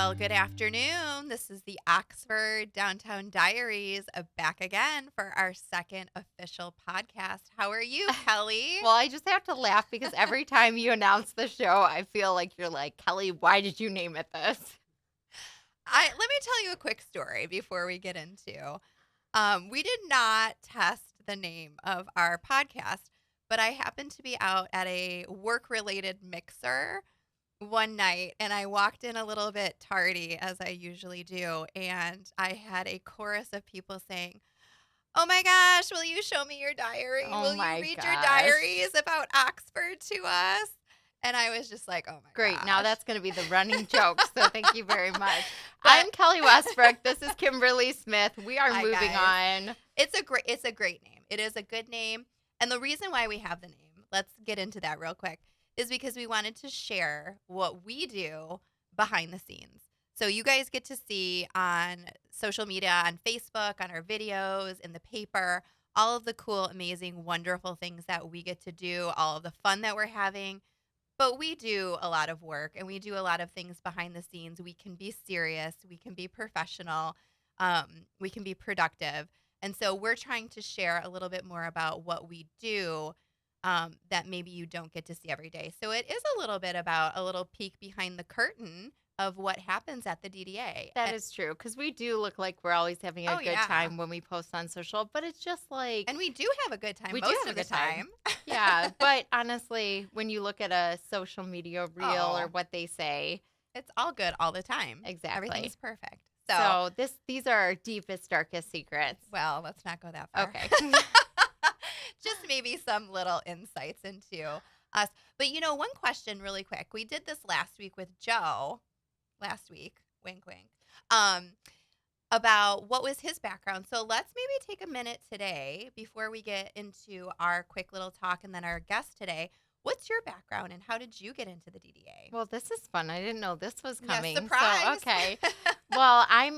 Well, good afternoon. This is the Oxford Downtown Diaries back again for our second official podcast. How are you, Kelly? Well, I just have to laugh because every time you announce the show, I feel like you're like, Kelly, why did you name it this? Let me tell you a quick story before we get into. We did not test the name of our podcast, but I happened to be out at a work-related mixer one night, and I walked in a little bit tardy, as I usually do, and I had a chorus of people saying, "Oh my gosh, will you show me your diary? Oh Will you my read your gosh. diaries about Oxford to us?" And I was just like, "Oh my Great. gosh." Now that's going to be the running joke. So thank you very much. But- I'm Kelly Westbrook. This is Kimberly Smith. We are Hi, moving guys. on. It's a great name. It is a good name. And the reason why we have the name, let's get into that real quick, is because we wanted to share what we do behind the scenes. So you guys get to see on social media, on Facebook, on our videos, in the paper, all of the cool, amazing, wonderful things that we get to do, all of the fun that we're having. But we do a lot of work and we do a lot of things behind the scenes. We can be serious, we can be professional, we can be productive. And so we're trying to share a little bit more about what we do that maybe you don't get to see every day. So it is a little bit about a little peek behind the curtain of what happens at the DDA. That is true because we do look like we're always having a Oh, good yeah. time when we post on social, but it's just like, And we do have a good time We do most have of a the good time. time. yeah. But honestly, when you look at a social media reel Oh. or what they say, It's all good all the time. Exactly. Everything's perfect. so these are our deepest, darkest secrets. Well, let's not go that far. Okay. Just maybe some little insights into us. But one question really quick. We did this last week with Joe. Last week, wink, wink, about what was his background. So let's maybe take a minute today before we get into our quick little talk and then our guest today. What's your background and how did you get into the DDA? Well, this is fun. I didn't know this was Yeah, coming. surprise. So, okay. Well, I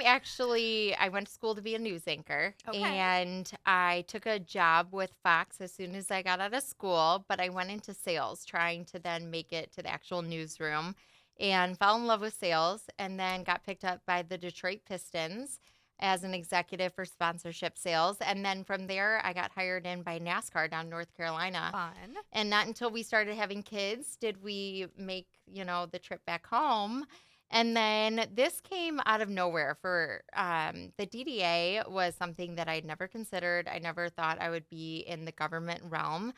went to school to be a news anchor, Okay. and I took a job with Fox as soon as I got out of school, but I went into sales trying to then make it to the actual newsroom and fell in love with sales and then got picked up by the Detroit Pistons as an executive for sponsorship sales. And then from there, I got hired in by NASCAR down in North Carolina. Fun. And not until we started having kids did we make, the trip back home. And then this came out of nowhere for the DDA was something that I'd never considered. I never thought I would be in the government realm.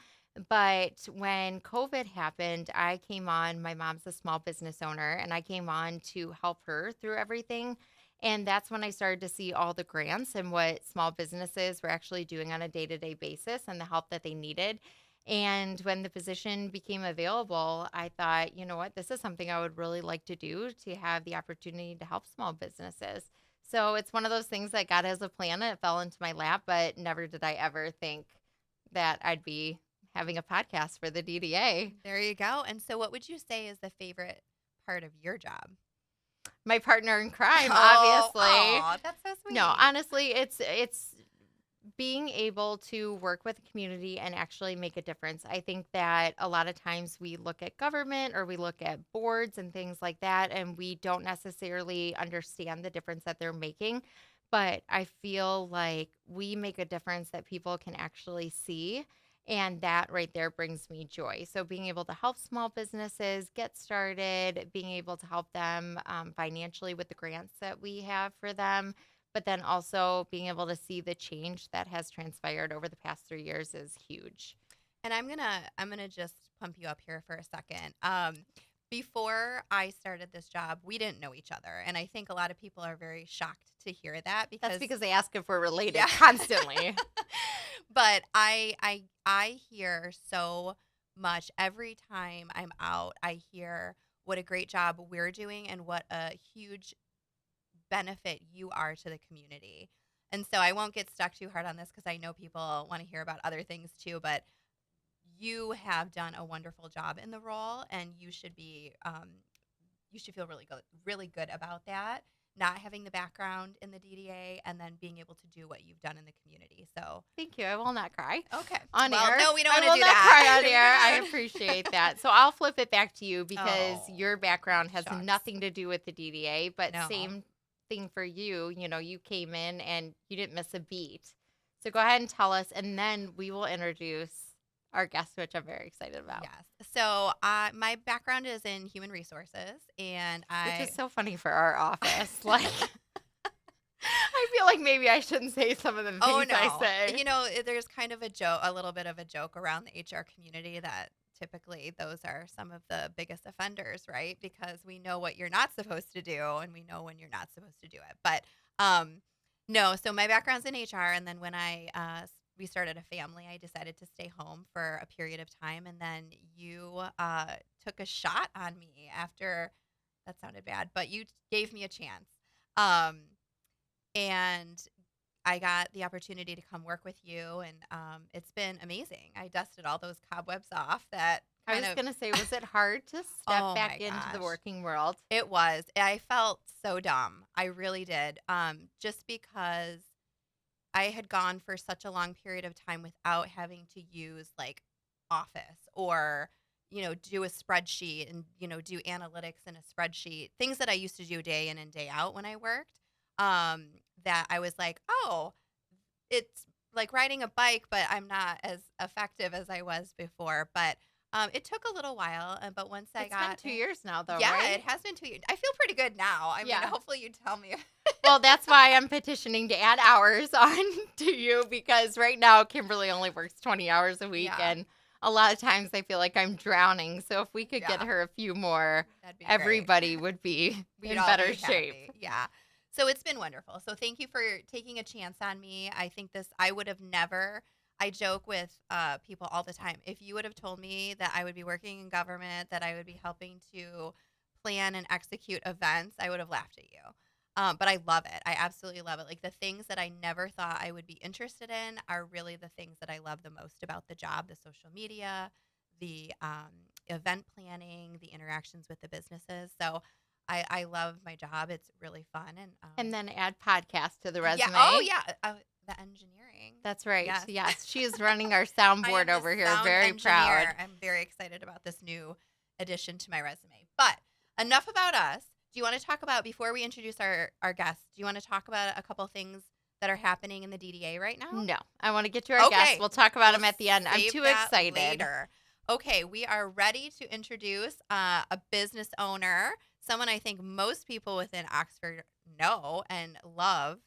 But when COVID happened, I came on, my mom's a small business owner, and I came on to help her through everything. And that's when I started to see all the grants and what small businesses were actually doing on a day-to-day basis and the help that they needed. And when the position became available, I thought, you know what, this is something I would really like to do to have the opportunity to help small businesses. So it's one of those things that got as a plan and it fell into my lap, but never did I ever think that I'd be having a podcast for the DDA. There you go. And so what would you say is the favorite part of your job? My partner in crime, obviously. Oh, that's so sweet. No, honestly, it's being able to work with the community and actually make a difference. I think that a lot of times we look at government or we look at boards and things like that, and we don't necessarily understand the difference that they're making. But I feel like we make a difference that people can actually see. And that right there brings me joy. So being able to help small businesses get started, being able to help them financially with the grants that we have for them, but then also being able to see the change that has transpired over the past 3 years is huge. And I'm gonna just pump you up here for a second. Before I started this job, we didn't know each other, and I think a lot of people are very shocked to hear that That's because they ask if we're related Yeah. constantly. But I hear so much every time I'm out. I hear what a great job we're doing and what a huge benefit you are to the community. And so I won't get stuck too hard on this because I know people want to hear about other things too, but you have done a wonderful job in the role and you should feel really good about that. not having the background in the DDA and then being able to do what you've done in the community. So Thank you. I will not cry. okay. On well, air. no, we don't I want to will do not that. cry on We air. I don't- appreciate that. So I'll flip it back to you because Oh, your background has shucks. nothing to do with the DDA, but No. same thing for you. You know, you came in and you didn't miss a beat. So go ahead and tell us, and then we will introduce our guest, which I'm very excited about. Yes. So my background is in human resources, and Which is so funny for our office. Like, I feel like maybe I shouldn't say some of the things oh no, I say. you know, there's kind of a little bit of a joke around the HR community that typically those are some of the biggest offenders, right? Because we know what you're not supposed to do, and we know when you're not supposed to do it. But no, so my background's in HR, and then when we started a family, I decided to stay home for a period of time, and then you took a shot on me after. That sounded bad, but you gave me a chance. And I got the opportunity to come work with you, and it's been amazing. I dusted all those cobwebs off. That I was kind of going to say, was it hard to step Oh back my into the gosh. working world? it was. I felt so dumb. I really did. Just because I had gone for such a long period of time without having to use like Office or do a spreadsheet and do analytics in a spreadsheet, things that I used to do day in and day out when I worked. That I was like, oh, it's like riding a bike, but I'm not as effective as I was before. But it took a little while, but once I It's got been 2 years now, though, yeah, right? it has been 2 years. I feel pretty good now. I mean, Yeah. hopefully you tell me. Well, that's why I'm petitioning to add hours on to you because right now Kimberly only works 20 hours a week. Yeah. And a lot of times I feel like I'm drowning. So if we could get Yeah. her a few more, That'd be great. everybody would be We'd in all better be shape. happy. Yeah. So it's been wonderful. So thank you for taking a chance on me. I think I would have never, I joke with people all the time. If you would have told me that I would be working in government, that I would be helping to plan and execute events, I would have laughed at you. But I love it. I absolutely love it. Like the things that I never thought I would be interested in are really the things that I love the most about the job, the social media, the event planning, the interactions with the businesses. So I love my job. It's really fun. And then add podcast to the resume. Yeah. Oh, yeah. The engineering. That's right. Yes. Yes. She is running our I am soundboard the over here. sound Very proud. engineer. I'm very excited about this new addition to my resume. But enough about us. Do you want to talk about, before we introduce our guests, do you want to talk about a couple things that are happening in the DDA right now? No, I want to get to our Okay. guests. We'll talk about them We'll at the end. I'm save too that excited. Later. Okay, we are ready to introduce a business owner, someone I think most people within Oxford know and love.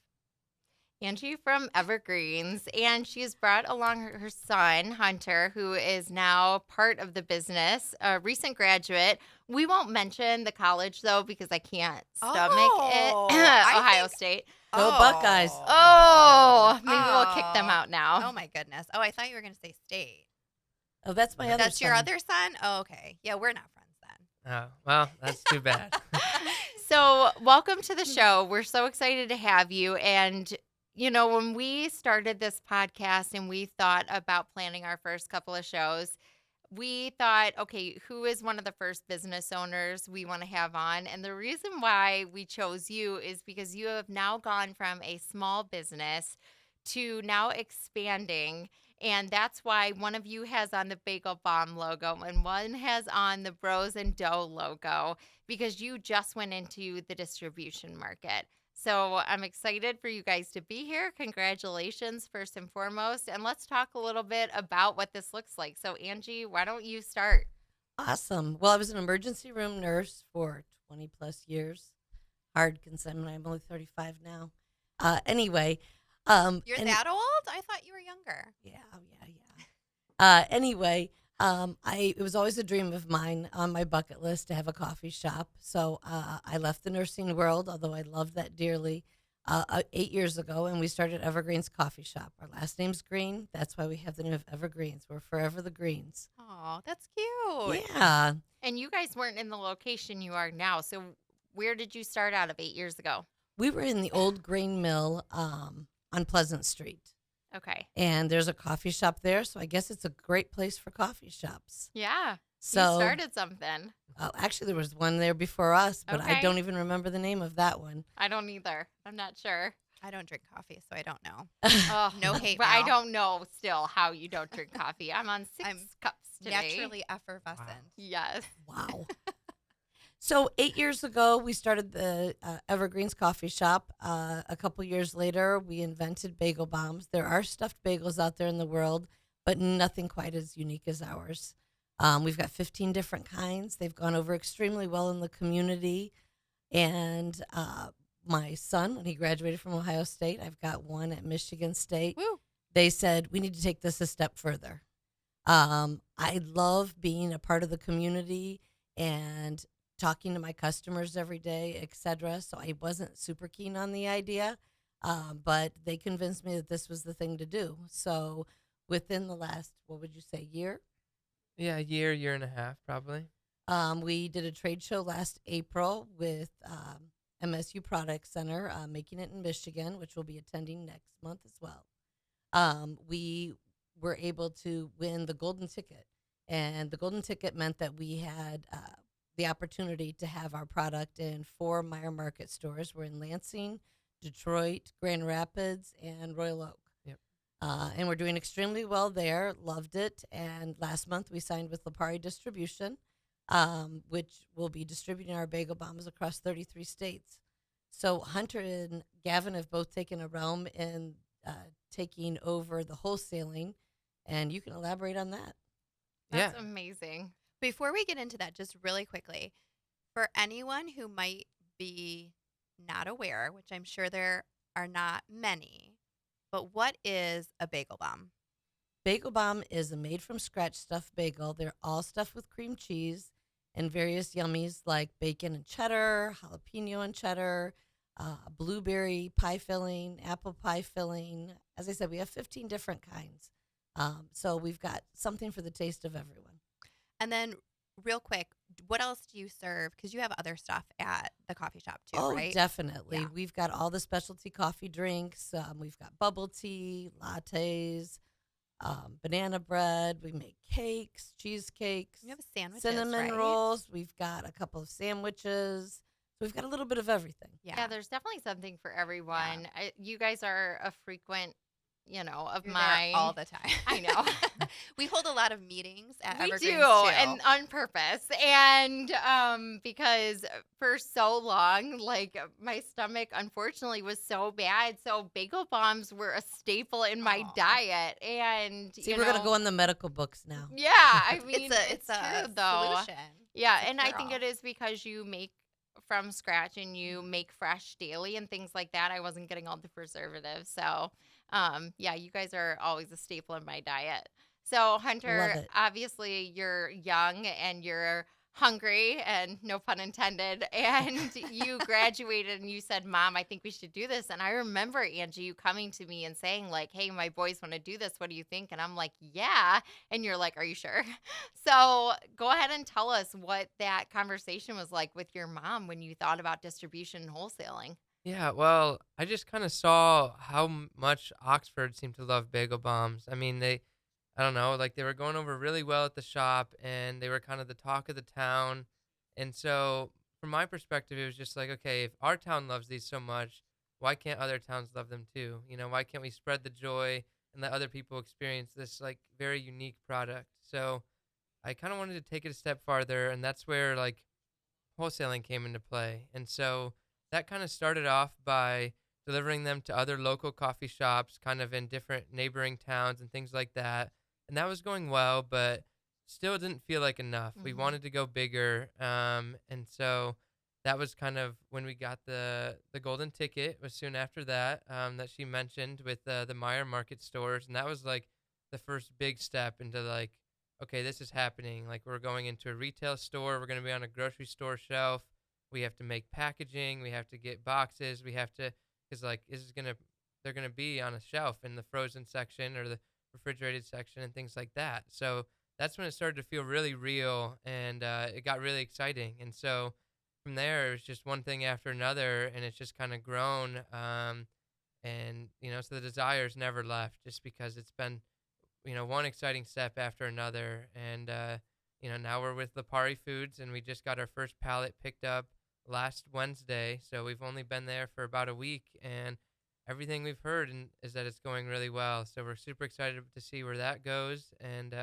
Angie from Evergreens, and she's brought along her son, Hunter, who is now part of the business, a recent graduate. We won't mention the college, though, because I can't stomach Oh, it. I Ohio think- State. Go Buckeyes. Oh, maybe we'll kick them Oh. out now. Oh, my goodness. Oh, I thought you were going to say state. Oh, that's my other That's your son. other son? Oh, okay. Yeah, we're not friends then. Oh, well, that's too bad. So, welcome to the show. We're so excited to have you. And, you know, when we started this podcast and we thought about planning our first couple of shows, we thought, okay, who is one of the first business owners we want to have on? And the reason why we chose you is because you have now gone from a small business to now expanding. And that's why one of you has on the Bagel Bomb logo and one has on the Bros and Dough logo, because you just went into the distribution market. So I'm excited for you guys to be here. Congratulations, first and foremost. And let's talk a little bit about what this looks like. So, Angie, why don't you start? Awesome. Well, I was an emergency room nurse for 20 plus years. Hard consignment. I'm only 35 now. Anyway. You're and- that old? I thought you were younger. Yeah. Anyway, it was always a dream of mine on my bucket list to have a coffee shop. So I left the nursing world, although I loved that dearly, 8 years ago, and we started Evergreens Coffee Shop. Our last name's Green. That's why we have the name of Evergreens. We're forever the Greens. Oh, that's cute. Yeah. And you guys weren't in the location you are now. So, where did you start out of 8 years ago? We were in the old grain mill on Pleasant Street. Okay. And there's a coffee shop there, so I guess it's a great place for coffee shops. Yeah. So You started something. actually, there was one there before us, but I Okay. don't even remember the name of that one. I don't either. I'm not sure. I don't drink coffee, so I don't know. Oh, No hate but I mail. don't know still how you don't drink coffee. I'm on 6 I'm cups today. Naturally effervescent. Yes. Wow. So 8 years ago, we started the Evergreens Coffee Shop. A couple years later, we invented bagel bombs. There are stuffed bagels out there in the world, but nothing quite as unique as ours. We've got 15 different kinds. They've gone over extremely well in the community. And my son, when he graduated from Ohio State, I've got one at Michigan State. Woo. They said, we need to take this a step further. I love being a part of the community and talking to my customers every day, etc. So I wasn't super keen on the idea, but they convinced me that this was the thing to do. So within the last, what would you say, year? Yeah, a year and a half, probably. We did a trade show last April with MSU Product Center, making it in Michigan, which we'll be attending next month as well. We were able to win the golden ticket, and the golden ticket meant that we had the opportunity to have our product in 4 Meyer Market stores. We're in Lansing, Detroit, Grand Rapids, and Royal Oak. Yep. And we're doing extremely well there. Loved it. And last month we signed with Lipari Distribution, which will be distributing our bagel bombs across 33 states. So Hunter and Gavin have both taken a realm in taking over the wholesaling, and you can elaborate on that. That's Yeah. amazing. Before we get into that, just really quickly, for anyone who might be not aware, which I'm sure there are not many, but what is a bagel bomb? Bagel Bomb is a made-from-scratch stuffed bagel. They're all stuffed with cream cheese and various yummies like bacon and cheddar, jalapeno and cheddar, blueberry pie filling, apple pie filling. As I said, we have 15 different kinds. So we've got something for the taste of everyone. And then, real quick, what else do you serve? Because you have other stuff at the coffee shop too, Oh, right? definitely. Yeah. We've got all the specialty coffee drinks. We've got bubble tea, lattes, banana bread. We make cakes, cheesecakes, You have sandwiches, cinnamon right? rolls. We've got a couple of sandwiches. So we've got a little bit of everything. Yeah, there's definitely something for everyone. You guys are a frequent, of You're mine. there all the time. I know. We hold a lot of meetings at We Evergreens do, too. and on purpose. And because for so long, like my stomach unfortunately was so bad. So bagel bombs were a staple in my Aw. diet. And See, we're going to go in the medical books now. Yeah, I mean, it's a true, though. solution. Yeah, It's a and I think cure-all. it is because you make from scratch and you make fresh daily and things like that. I wasn't getting all the preservatives. So, yeah, you guys are always a staple in my diet. So, Hunter, Love it. obviously you're young and you're hungry, and no pun intended, and you graduated and you said, Mom, I think we should do this. And I remember, Angie, you coming to me and saying like, hey, my boys want to do this. What do you think? And I'm like, yeah. And you're like, are you sure? So go ahead and tell us what that conversation was like with your mom when you thought about distribution and wholesaling. Yeah, well, I just kind of saw how much Oxford seemed to love bagel bombs. I mean, I don't know, like they were going over really well at the shop and they were kind of the talk of the town. And so, from my perspective, it was just like, okay, if our town loves these so much, why can't other towns love them too? Why can't we spread the joy and let other people experience this like very unique product? So, I kind of wanted to take it a step farther, and that's where like wholesaling came into play. And so that kind of started off by delivering them to other local coffee shops, kind of in different neighboring towns and things like that. And that was going well, but still didn't feel like enough. We Mhm. wanted to go bigger. And so that was kind of when we got the golden ticket. Was soon after that that she mentioned with the Meyer Market stores. And that was like the first big step into like, okay, this is happening. Like we're going into a retail store. We're going to be on a grocery store shelf. We have to make packaging. We have to get boxes. We have to, because like they're going to be on a shelf in the frozen section or the refrigerated section and things like that. So that's when it started to feel really real, and it got really exciting. And so from there, it was just one thing after another, and it's just kind of grown. And so the desire's never left, just because it's been one exciting step after another. And now we're with Lipari Foods, and we just got our first pallet picked up last Wednesday. So we've only been there for about a week, and everything we've heard is that it's going really well. So we're super excited to see where that goes. And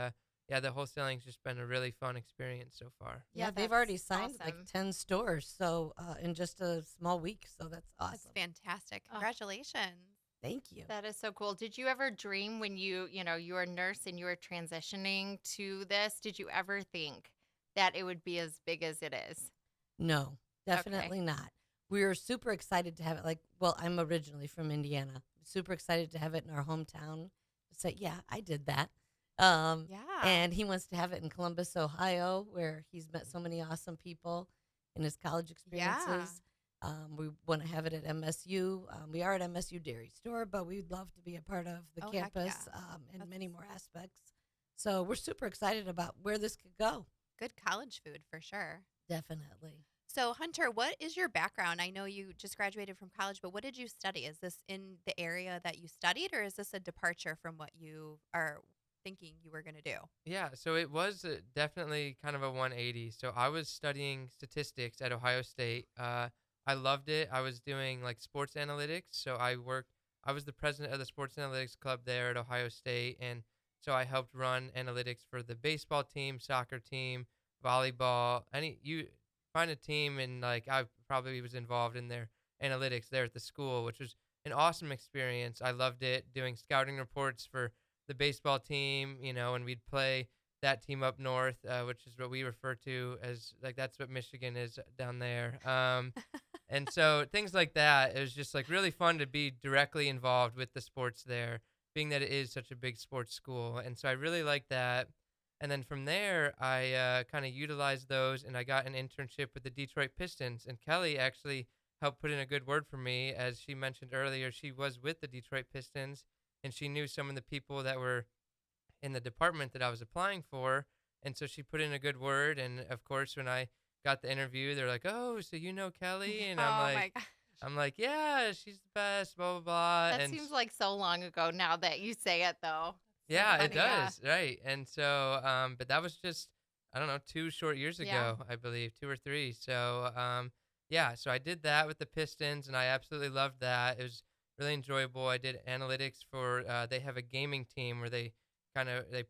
yeah, the wholesaling's just been a really fun experience so far. Yeah, they've that's already signed like awesome. 10 stores, so in just a small week. So that's That's awesome. fantastic. Oh. Congratulations. Thank you. That is so cool. Did you ever dream when you were a nurse and you were transitioning to this? Did you ever think that it would be as big as it is? No, definitely not. We were super excited to have it. I'm originally from Indiana. Super excited to have it in our hometown. Say, yeah, I did that. Yeah. And he wants to have it in Columbus, Ohio, where he's met so many awesome people in his college experiences. We want to have it at MSU. We are at MSU Dairy Store, but we'd love to be a part of the Oh, heck campus yeah. and That's- many more aspects. So we're super excited about where this could go. Good college food for sure. Definitely. So, Hunter, what is your background? I know you just graduated from college, but what did you study? Is this in the area that you studied, or is this a departure from what you are thinking you were going to do? Yeah, so it was definitely kind of a 180. So I was studying statistics at Ohio State. I loved it. I was doing like sports analytics. So I was the president of the sports analytics club there at Ohio State. And so I helped run analytics for the baseball team, soccer team, volleyball. You find a team, and like I probably was involved in their analytics there at the school, which was an awesome experience. I loved it, doing scouting reports for the baseball team, and we'd play that team up north, which is what we refer to as like that's what Michigan is down there. And so things like that, it was just like really fun to be directly involved with the sports there, being that it is such a big sports school. And so I really liked that. And then from there, I kind of utilized those, and I got an internship with the Detroit Pistons. And Kelly actually helped put in a good word for me. As she mentioned earlier, she was with the Detroit Pistons, and she knew some of the people that were in the department that I was applying for. And so she put in a good word. And of course, when I got the interview, they're like, "Oh, so you know Kelly?" And oh my gosh. I'm like, "Yeah, she's the best, blah, blah, blah." That and seems like so long ago now that you say it, though. yeah, it funny, yeah. does. Right. And so, but that was just, I don't know, 2 short years Yeah. ago, I believe, 2 or 3. So, yeah, so I did that with the Pistons, and I absolutely loved that. It was really enjoyable. I did analytics for, they have a gaming team where they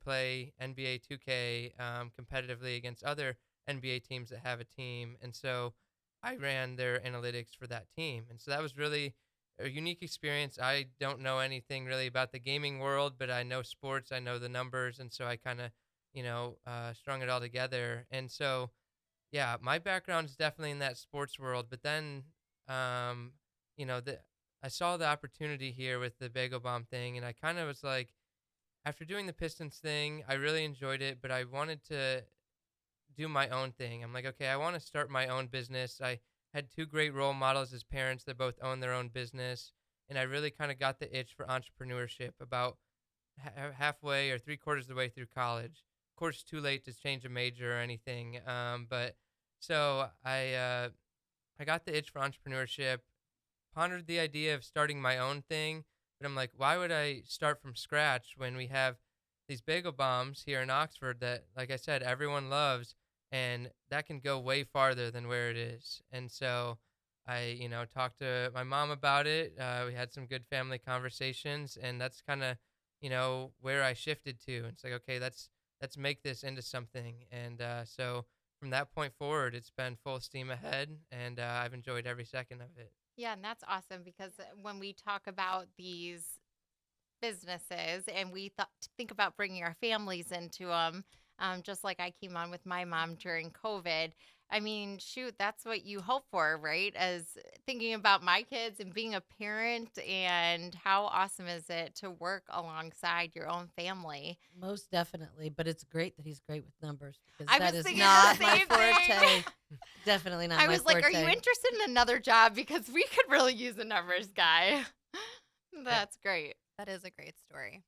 play NBA 2K competitively against other NBA teams that have a team. And so I ran their analytics for that team. And so that was really a unique experience. I don't know anything really about the gaming world, but I know sports, I know the numbers, and so I kind of, strung it all together. And so, yeah, my background is definitely in that sports world. But then, I saw the opportunity here with the Bagel Bomb thing, and I kind of was like, after doing the Pistons thing, I really enjoyed it, but I wanted to do my own thing. I'm like, okay, I want to start my own business. I had 2 great role models as parents that both own their own business, and I really kind of got the itch for entrepreneurship about halfway or 3/4 of the way through college. Of course, too late to change a major or anything, but so I got the itch for entrepreneurship, pondered the idea of starting my own thing, but I'm like, why would I start from scratch when we have these bagel bombs here in Oxford that, like I said, everyone loves, and that can go way farther than where it is. And so I, talked to my mom about it. We had some good family conversations, and that's kind of, where I shifted to. It's like, okay, let's make this into something. And so from that point forward, it's been full steam ahead, and I've enjoyed every second of it. Yeah, and that's awesome because when we talk about these businesses and we think about bringing our families into them, just like I came on with my mom during COVID. I mean, shoot, that's what you hope for, right? As thinking about my kids and being a parent, and how awesome is it to work alongside your own family? Most definitely. But it's great that he's great with numbers, because I that was is thinking not the my same forte. thing. Definitely not I my was like, are forte. you interested in another job? Because we could really use a numbers guy. That's great. That is a great story.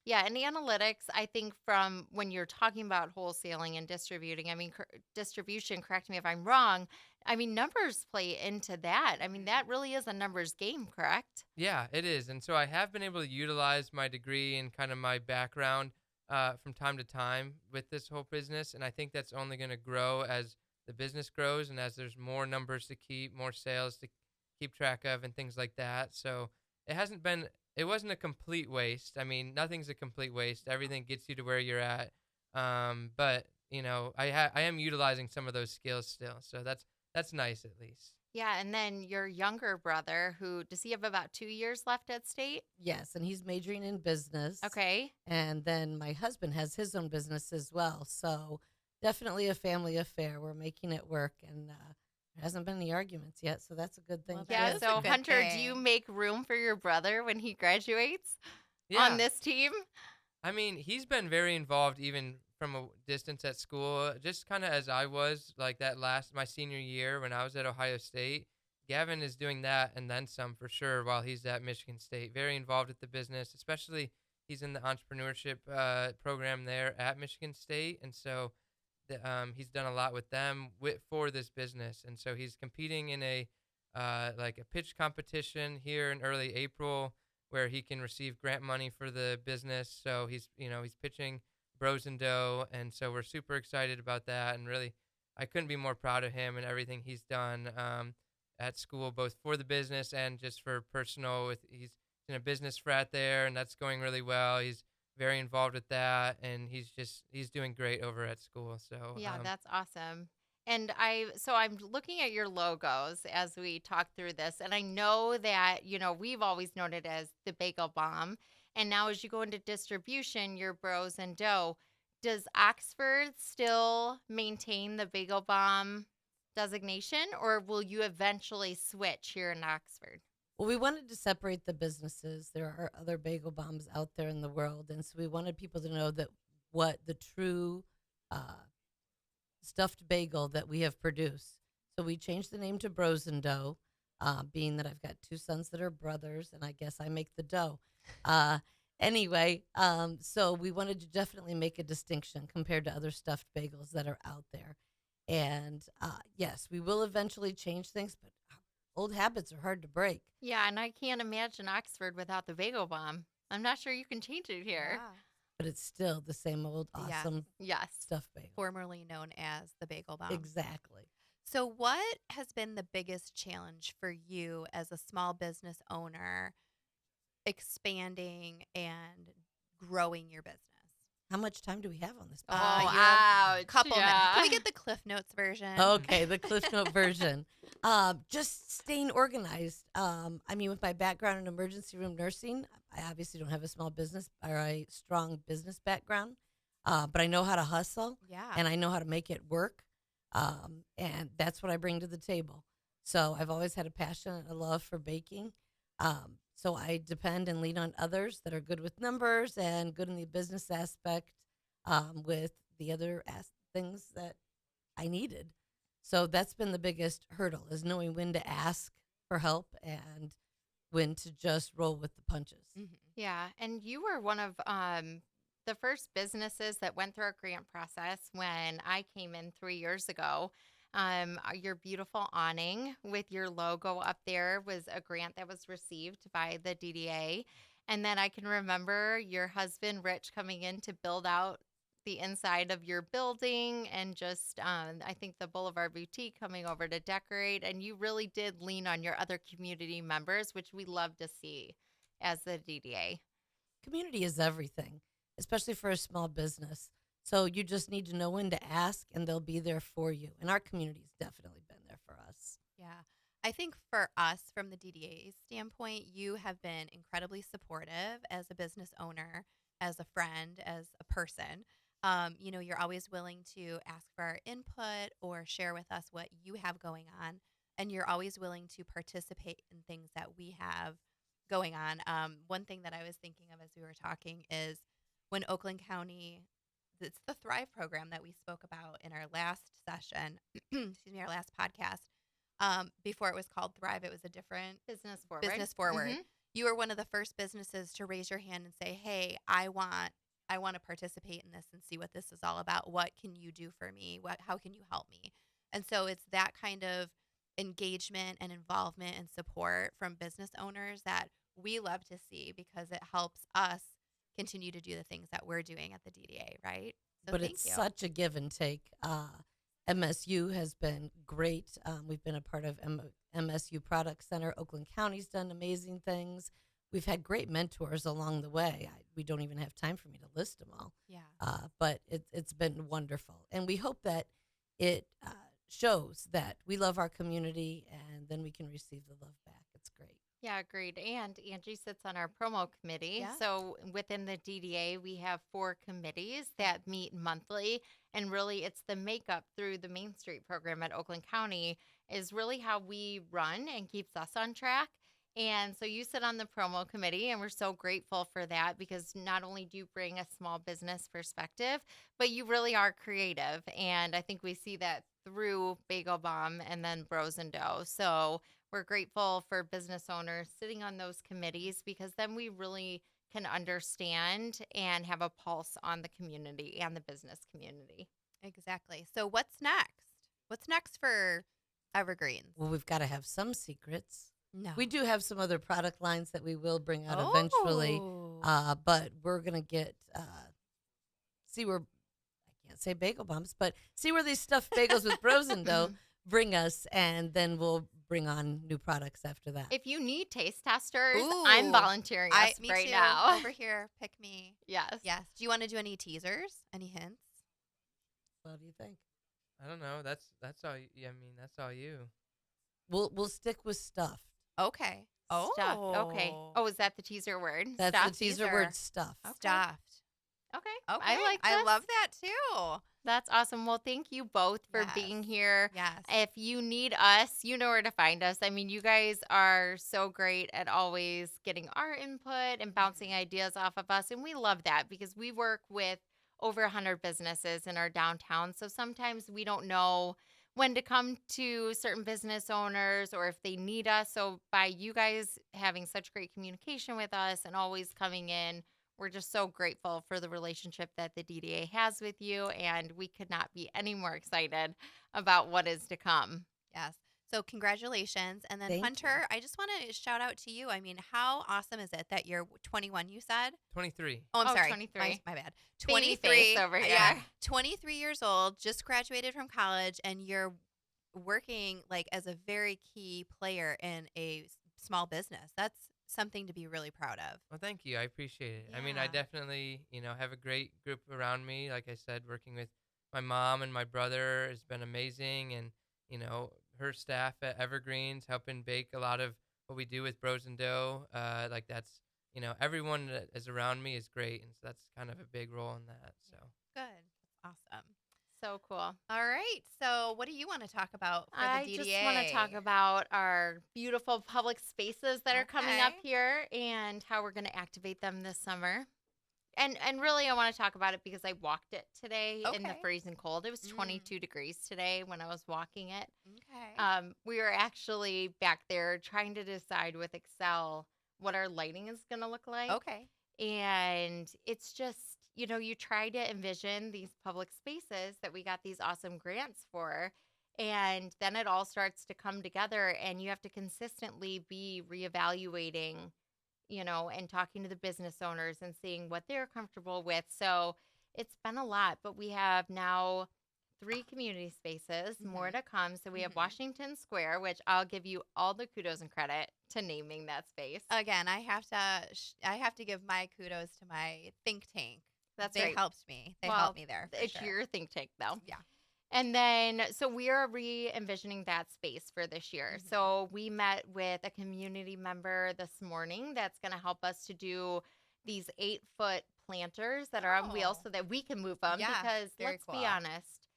Yeah, and the analytics, I think from when you're talking about wholesaling and distributing, I mean, distribution, correct me if I'm wrong, I mean, numbers play into that. I mean, that really is a numbers game, correct? Yeah, it is. And so I have been able to utilize my degree and kind of my background from time to time with this whole business, and I think that's only going to grow as the business grows and as there's more numbers to keep, more sales to keep track of, and things like that. So it wasn't a complete waste. I mean, nothing's a complete waste. Everything gets you to where you're at. But I am utilizing some of those skills still, so that's nice at least. Yeah, and then your younger brother, who does he have about 2 years left at state? Yes, and he's majoring in business. Okay. And then my husband has his own business as well. So definitely a family affair. We're making it work, and there hasn't been any arguments yet. So that's a good thing. Well, too. that Yeah, is a so good Hunter, do you thing. make room for your brother when he graduates Yeah, on this team? I mean, he's been very involved even from a distance at school, just kind of as I was, like my senior year when I was at Ohio State. Gavin is doing that and then some for sure while he's at Michigan State. Very involved with the business, especially he's in the entrepreneurship program there at Michigan State. And so he's done a lot with them for this business. And so he's competing in like a pitch competition here in early April where he can receive grant money for the business. So he's pitching Bros and Dough, and so we're super excited about that. And really, I couldn't be more proud of him and everything he's done at school, both for the business and just for personal. He's in a business frat there, and that's going really well. He's very involved with that, and he's doing great over at school. So Yeah, that's awesome. And I'm looking at your logos as we talk through this, and I know that, we've always known it as the Bagel Bomb. And now as you go into distribution, your Bros and Dough, does Oxford still maintain the Bagel Bomb designation, or will you eventually switch here in Oxford? Well, we wanted to separate the businesses. There are other bagel bombs out there in the world. And so we wanted people to know that what the true stuffed bagel that we have produced. So we changed the name to Bros and Dough, being that I've got two sons that are brothers, and I guess I make the dough. Anyway, so we wanted to definitely make a distinction compared to other stuffed bagels that are out there. And yes, we will eventually change things, but old habits are hard to break. Yeah, and I can't imagine Oxford without the Bagel Bomb. I'm not sure you can change it here. Yeah. But it's still the same old Yes. awesome Yes. stuffed bagel. Formerly known as the Bagel Bomb. Exactly. So, what has been the biggest challenge for you as a small business owner, expanding and growing your business? How much time do we have on this? Oh, podcast? you have a ouch, couple minutes. Can we yeah. get the Cliff Notes version? Okay, the Cliff Note version. Just staying organized. With my background in emergency room nursing, I obviously don't have a small business or a strong business background, but I know how to hustle Yeah. and I know how to make it work. And that's what I bring to the table. So I've always had a passion and a love for baking. So I depend and lean on others that are good with numbers and good in the business aspect with the other things that I needed. So that's been the biggest hurdle, is knowing when to ask for help and when to just roll with the punches. Mhm. Yeah, and you were one of the first businesses that went through our grant process when I came in 3 years ago. Your beautiful awning with your logo up there was a grant that was received by the DDA. And then I can remember your husband, Rich, coming in to build out the inside of your building, and just, I think, the Boulevard Boutique coming over to decorate. And you really did lean on your other community members, which we love to see as the DDA. Community is everything, especially for a small business. So you just need to know when to ask, and they'll be there for you. And our community's definitely been there for us. Yeah. I think for us, from the DDA standpoint, you have been incredibly supportive as a business owner, as a friend, as a person. You're always willing to ask for our input or share with us what you have going on. And you're always willing to participate in things that we have going on. One thing that I was thinking of as we were talking is when Oakland County, it's the Thrive program that we spoke about in our last session, our last podcast. Before it was called Thrive, it was a different Business forward. Business Forward. Mhm. You were one of the first businesses to raise your hand and say, "Hey, I want to participate in this and see what this is all about. What can you do for me? How can you help me?" And so it's that kind of engagement and involvement and support from business owners that we love to see, because it helps us continue to do the things that we're doing at the DDA, right? So But thank it's you. such a give and take. MSU has been great. We've been a part of MSU Product Center. Oakland County's done amazing things. We've had great mentors along the way. We don't even have time for me to list them all. Yeah. But it's been wonderful. And we hope that it shows that we love our community, and then we can receive the love back. It's great. Yeah, agreed. And Angie sits on our promo committee. Yeah. So within the DDA, we have 4 committees that meet monthly. And really, it's the makeup through the Main Street program at Oakland County is really how we run and keeps us on track. And so you sit on the promo committee, and we're so grateful for that because not only do you bring a small business perspective, but you really are creative. And I think we see that through Bagel Bomb and then Bros and Dough. So we're grateful for business owners sitting on those committees because then we really can understand and have a pulse on the community and the business community. Exactly. So what's next? What's next for Evergreens? Well, we've got to have some secrets. No. We do have some other product lines that we will bring out eventually, Oh. but we're going to get, see where, I can't say bagel bombs, but see where these stuffed bagels with Bros and Dough bring us, and then we'll bring on new products after that. If you need taste testers, Ooh. I'm volunteering us Me right too. now. Over here, pick me. Yes. Yes. Do you want to do any teasers? Any hints? What do you think? I don't know. That's all. I mean, that's all you. We'll stick with stuffed. Okay. Oh. Stuffed. Okay. Oh, is that the teaser word? That's Stuffed? the teaser teaser. word, stuffed. Okay. Stuffed. Okay. Okay. I like this. I love that too. That's awesome. Well, thank you both for Yes. being here. Yes. If you need us, you know where to find us. I mean, you guys are so great at always getting our input and bouncing ideas off of us. And we love that because we work with over 100 businesses in our downtown. So sometimes we don't know when to come to certain business owners or if they need us. So by you guys having such great communication with us and always coming in, we're just so grateful for the relationship that the DDA has with you, and we could not be any more excited about what is to come. Yes. So congratulations. And then Thank Hunter, I just want to shout out to you. I mean, how awesome is it that you're 21, you said? 23. Oh, I'm Oh, sorry. 23. My bad. Baby 23 face over Yeah. here. 23 years old, just graduated from college, and you're working like as a very key player in a small business. That's something to be really proud of. Well, thank you. I appreciate it. I mean, I Yeah. definitely, have a great group around me. Like I said, working with my mom and my brother has been amazing. And, her staff at Evergreens helping bake a lot of what we do with Bros and Dough. Like that's, everyone that is around me is great. And so that's kind of a big role in that. So. Good. Awesome. So cool. All right. So, what do you want to talk about for I the just DDA? want to talk about our beautiful public spaces that are coming up Okay. here and how we're going to activate them this summer. And really, I want to talk about it because I walked it today in the Okay. freezing cold. It was Mm. 22 degrees today when I was walking it. Okay. We were actually back there trying to decide with Excel what our lighting is going to look like. Okay. And it's just, you try to envision these public spaces that we got these awesome grants for. And then it all starts to come together, and you have to consistently be reevaluating, and talking to the business owners and seeing what they're comfortable with. So it's been a lot, but we have now 3 community spaces, more to come. So we have Mhm. Washington Square, which I'll give you all the kudos and credit to naming that space. Again, I have to give my kudos to my think tank. That's They right. helped me. They Well, helped me there. For It's sure. your think tank, though. Yeah. And then, so we are re-envisioning that space for this year. Mhm. So we met with a community member this morning that's going to help us to do these 8-foot planters that are on wheels Oh. so that we can move them. Yeah, Because very let's cool. be honest,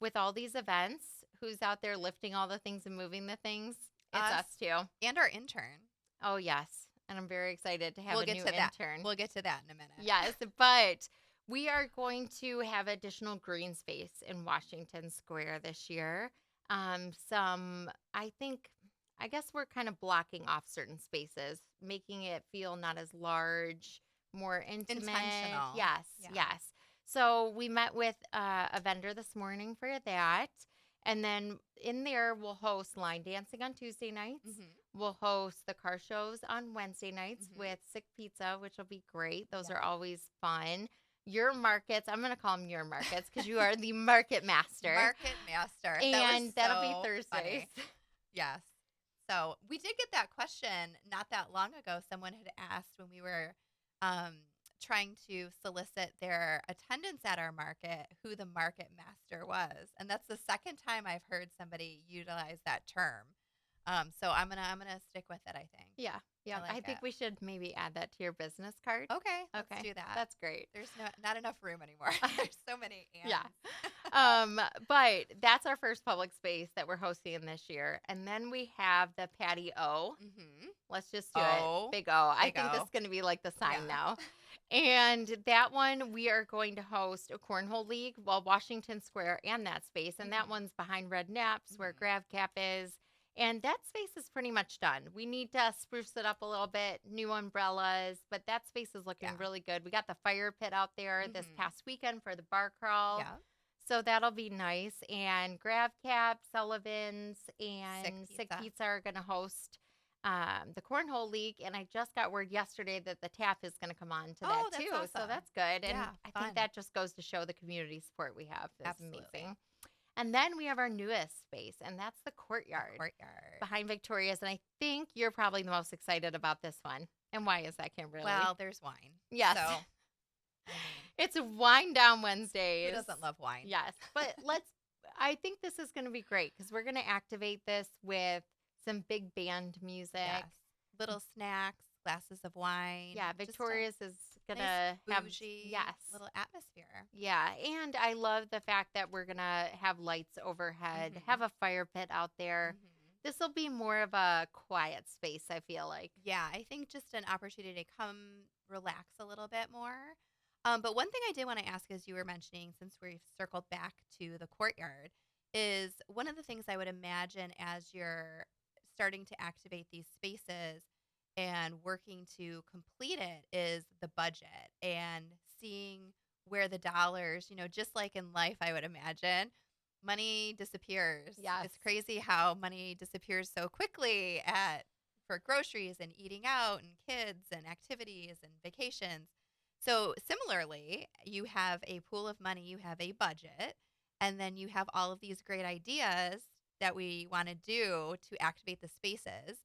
with all these events, who's out there lifting all the things and moving the things? It's us too. And our intern. Oh, yes. And I'm very excited to have We'll a get new to that. intern. We'll get to that in a minute. Yes, but we are going to have additional green space in Washington Square this year. I guess we're kind of blocking off certain spaces, making it feel not as large, more intimate. Intentional. Yes, Yeah. yes. So we met with a vendor this morning for that. And then in there, we'll host line dancing on Tuesday nights. Mhm. We'll host the car shows on Wednesday nights Mhm. with Sick Pizza, which will be great. Those Yeah. are always fun. Your markets, I'm going to call them your markets because you are the market master. Market master. And that'll be so Thursdays. funny. Yes. So we did get that question not that long ago. Someone had asked when we were trying to solicit their attendance at our market who the market master was, and that's the second time I've heard somebody utilize that term. So I'm gonna stick with it. I think. Yeah. Yeah. like I think it. we should maybe add that to your business card. Okay. Okay. Let's do that. That's great. There's not enough room anymore. There's so many. Yeah. ands. But that's our first public space that we're hosting this year. And then we have the patio. Mhm. Let's just do O. it. Big O. I Big think this O. is going to be like the sign Yeah. now. And that one, we are going to host a cornhole league, Washington Square and that space. And that Mhm. one's behind Red Naps where Mhm. Grav Cap is. And that space is pretty much done. We need to spruce it up a little bit, new umbrellas, but that space is looking Yeah. really good. We got the fire pit out there this Mhm. past weekend for the bar crawl. Yeah. So that'll be nice. And Grav Cap, Sullivan's, and Sick Pizza. Pizza are going to host the Cornhole League. And I just got word yesterday that the TAF is going to come on to Oh, that that's too. So awesome. that's good. And Yeah, I fun. think that just goes to show the community support we have. It's Absolutely. amazing. And then we have our newest space, and that's the courtyard Courtyard. behind Victoria's. And I think you're probably the most excited about this one. And why is that, Kimberly? Well, there's wine. Yes. So, I mean, It's Wine Down Wednesdays. who doesn't love wine? Yes. But I think this is going to be great because we're going to activate this with some big band music. Yes. Little snacks, glasses of wine. Yeah, just a Victoria's is going nice, to have bougie yes. little atmosphere. Yeah, and I love the fact that we're going to have lights overhead, Mhm. have a fire pit out there. Mhm. This will be more of a quiet space, I feel like. Yeah, I think just an opportunity to come relax a little bit more. But one thing I did want to ask, as you were mentioning, since we've circled back to the courtyard, is one of the things I would imagine as you're starting to activate these spaces and working to complete it is the budget and seeing where the dollars, just like in life, I would imagine, money disappears. Yes. It's crazy how money disappears so quickly for groceries and eating out and kids and activities and vacations. So similarly, you have a pool of money, you have a budget, and then you have all of these great ideas that we want to do to activate the spaces.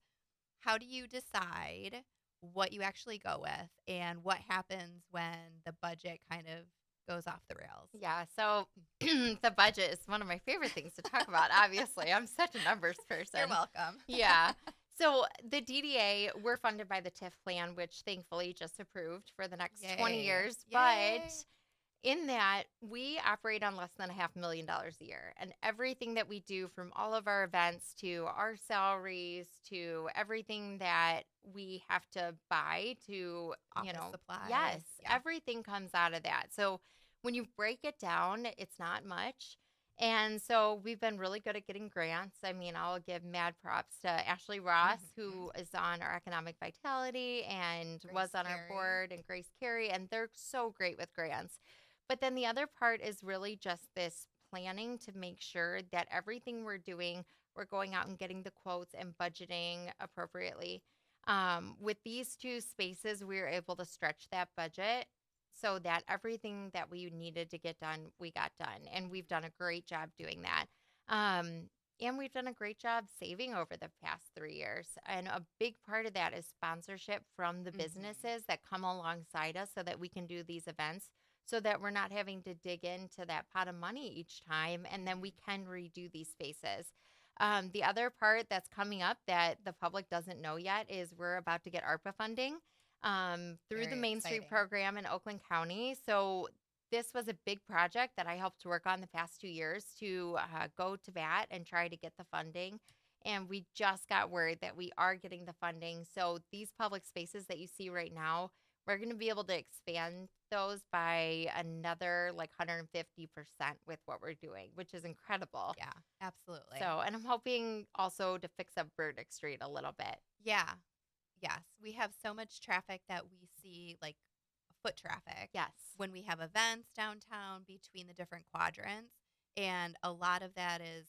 How do you decide what you actually go with and what happens when the budget kind of goes off the rails? Yeah, so the budget is one of my favorite things to talk about, obviously. I'm such a numbers person. You're welcome. Yeah. So the DDA, we're funded by the TIF plan, which thankfully just approved for the next 20 Yay. years. Yay. But in that, we operate on less than $500,000 a year. And everything that we do, from all of our events to our salaries to everything that we have to buy to, Office supplies. yes, Yeah. everything comes out of that. So when you break it down, it's not much. And so we've been really good at getting grants. I mean, I'll give mad props to Ashley Ross, who is on our Economic Vitality and Grace was on our Carey. board, and Grace Carey, and they're so great with grants. But then the other part is really just this planning to make sure that everything we're doing, we're going out and getting the quotes and budgeting appropriately. With these two spaces, we were able to stretch that budget so that everything that we needed to get done, we got done. And we've done a great job doing that. And we've done a great job saving over the past 3 years. And a big part of that is sponsorship from the Mhm. businesses that come alongside us so that we can do these events, so that we're not having to dig into that pot of money each time. And then we can redo these spaces. The other part that's coming up that the public doesn't know yet is we're about to get ARPA funding through the Very Main Street exciting. program in Oakland County. So this was a big project that I helped to work on the past 2 years to go to bat and try to get the funding. And we just got word that we are getting the funding. So these public spaces that you see right now, we're going to be able to expand those by another like 150% with what we're doing, which is incredible. Yeah, absolutely. So, and I'm hoping also to fix up Burdick Street a little bit. yeah. Yes. We have so much traffic that we see, like foot traffic. Yes. When we have events downtown between the different quadrants. And a lot of that is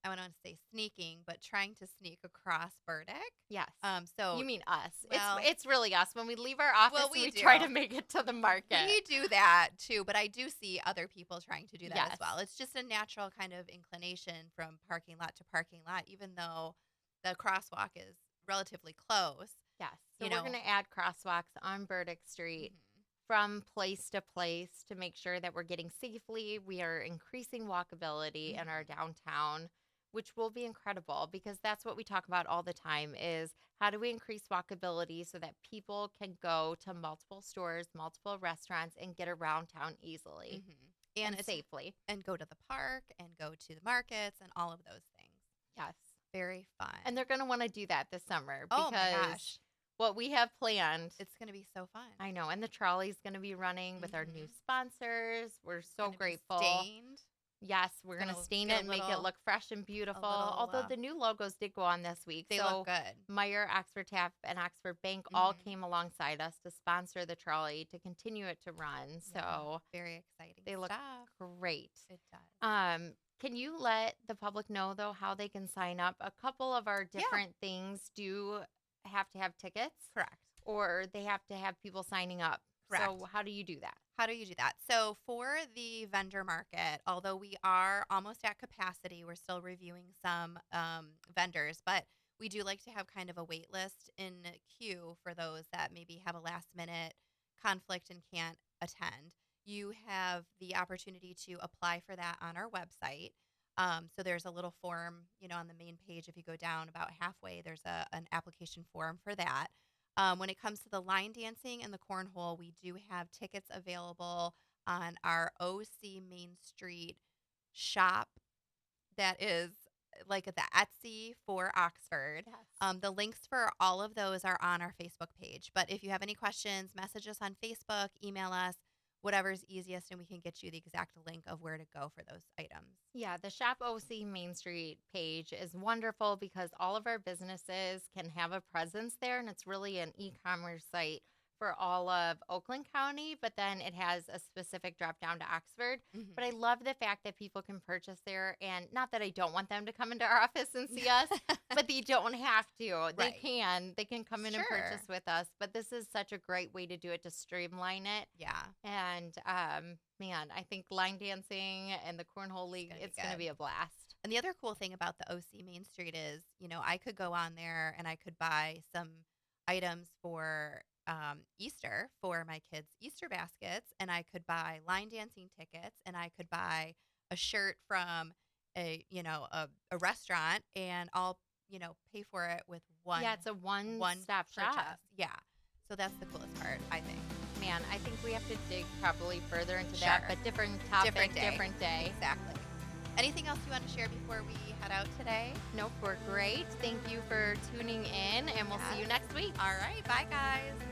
I want to say sneaking, but trying to sneak across Burdick. Yes. So You mean us. well- It's really us. When we leave our office, Well, we we do. try to make it to the market. we do that too, but I do see other people trying to do that as Yes. well. It's just a natural kind of inclination from parking lot to parking lot, even though the crosswalk is relatively close. Yes. So You we're know. going to add crosswalks on Burdick Street Mhm. from place to place to make sure that we're getting safely. We are increasing walkability in our downtown, which will be incredible because that's what we talk about all the time is how do we increase walkability so that people can go to multiple stores, multiple restaurants, and get around town easily Mhm. and it's- safely. and go to the park and go to the markets and all of those things. Yes. Very fun. And they're going to want to do that this summer oh my because gosh, what we have planned, it's going to be so fun. I know, and the trolley's going to be running with our new Mhm. sponsors. We're so Gonna be grateful. stained. Yes, we're going to Gonna stain get it a and make it little- look fresh and beautiful. little, Although the new logos did go on this week. They so look good. Meyer, Oxford Tap, and Oxford Bank all Mhm. came alongside us to sponsor the trolley to continue it to run. Yeah, So very exciting. they look stuff. great. It does. Can you let the public know though how they can sign up? A couple of our different things do have to have tickets, Correct. or they have to have people signing up. So Correct. how do you do that? How do you do that? So for the vendor market, although we are almost at capacity, we're still reviewing some vendors, but we do like to have kind of a wait list in queue for those that maybe have a last minute conflict and can't attend. You have the opportunity to apply for that on our website. So there's a little form, on the main page. If you go down about halfway, there's an application form for that. When it comes to the line dancing and the cornhole, we do have tickets available on our OC Main Street shop that is like the Etsy for Oxford. Yes. The links for all of those are on our Facebook page. But if you have any questions, message us on Facebook, email us, whatever's easiest, and we can get you the exact link of where to go for those items. Yeah, the Shop OC Main Street page is wonderful because all of our businesses can have a presence there, and it's really an e-commerce site for all of Oakland County, but then it has a specific drop down to Oxford. But I love the fact that people can purchase there, and not that I don't want them to come into our office and see us, but they don't have to. Right. They can come in and Sure. purchase with us. But this is such a great way to do it, to streamline it. Yeah. And man, I think line dancing and the cornhole league, gonna be it's going to good. be a blast. And the other cool thing about the OC Main Street is, I could go on there and I could buy some items for Easter for my kids' Easter baskets, and I could buy line dancing tickets, and I could buy a shirt from a restaurant, and I'll pay for it with one. Yeah, it's a one-stop purchase. shop. Yeah. So that's the coolest part, I think. Man, I think we have to dig probably further into Sure. that, but different topic, Different day. day. Exactly. Anything else you want to share before we head out today? Nope, we're great. Thank you for tuning in, and we'll see you Yes. next week. All right. Bye, guys.